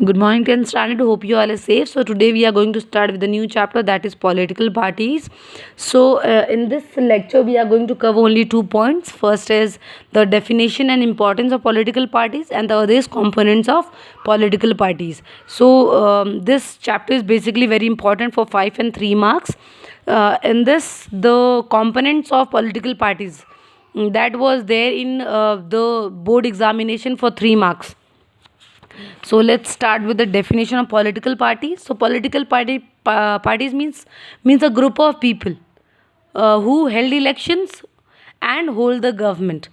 Good morning, 10th standard. Hope you all are safe. So today we are going to start with a new chapter, that is political parties. So in this lecture we are going to cover only 2 points. First is the definition and importance of political parties, and the other is components of political parties. So this chapter is basically very important for 5 and 3 marks. In this, the components of political parties, that was there in the board examination for 3 marks. So let's start with the definition of political parties. So political parties means a group of people who held elections and hold the government.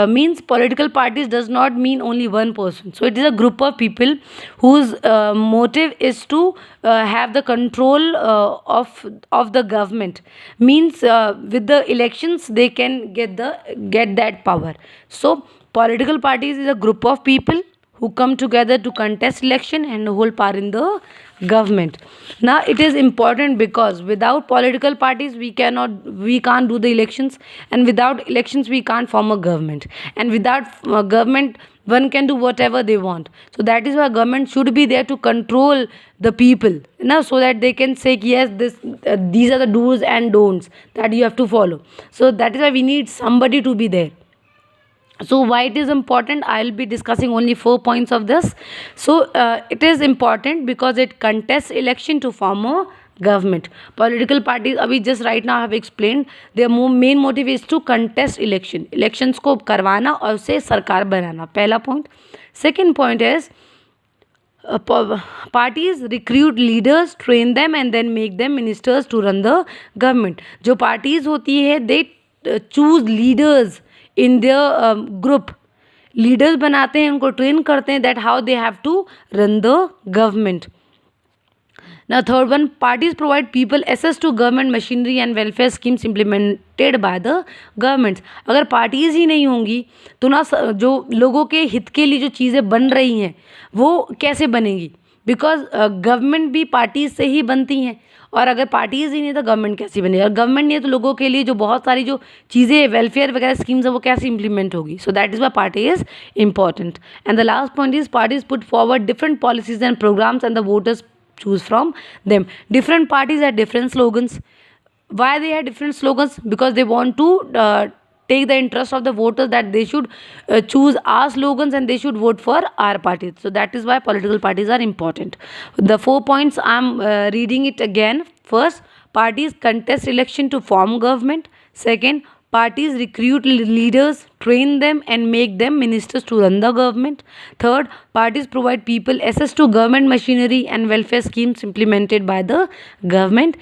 Means political parties does not mean only one person. So it is a group of people whose motive is to have the control of the government. Means with the elections they can get that power. So political parties is a group of people who come together to contest election and hold power in the government. Now it is important because without political parties we can't do the elections, and without elections we can't form a government, and without government one can do whatever they want. So that is why government should be there to control the people, so that they can say yes, these are the do's and don'ts that you have to follow. So that is why we need somebody to be there. So why it is important, I'll be discussing only 4 points of this. So it is important because it contests election to form a government. Political parties, अभी just right now I have explained, their main motive is to contest elections को करवाना और उसे सरकार बनाना, पहला point. Second point is parties recruit leaders, train them and then make them ministers to run the government. जो parties होती है they choose leaders in their group. Leaders बनाते हैं, उनको ट्रेन करते हैं that how they have to run the government. Now third one, parties provide people access to government machinery and welfare schemes implemented by the governments. अगर parties ही नहीं होंगी तो ना जो लोगों के हित के लिए जो चीज़ें बन रही हैं वो कैसे बनेंगी, बिकॉज गवर्नमेंट भी पार्टीज से ही बनती हैं, और अगर पार्टीज़ ही नहीं तो गवर्नमेंट कैसी बनेगी, और गवर्नमेंट नहीं है तो लोगों के लिए जो बहुत सारी जो चीज़ें वेलफेयर वगैरह स्कीम्स है वो कैसे इंप्लीमेंट होगी. So that is why party is important. And the last point is parties put forward different policies and programmes and the voters choose from them. Different parties have different slogans. Why they have different slogans? Because they want to take the interest of the voters, that they should choose our slogans and they should vote for our parties. So that is why political parties are important. The 4 points I'm reading it again. First, parties contest election to form government. Second, parties recruit leaders, train them and make them ministers to run the government. Third, parties provide people access to government machinery and welfare schemes implemented by the government.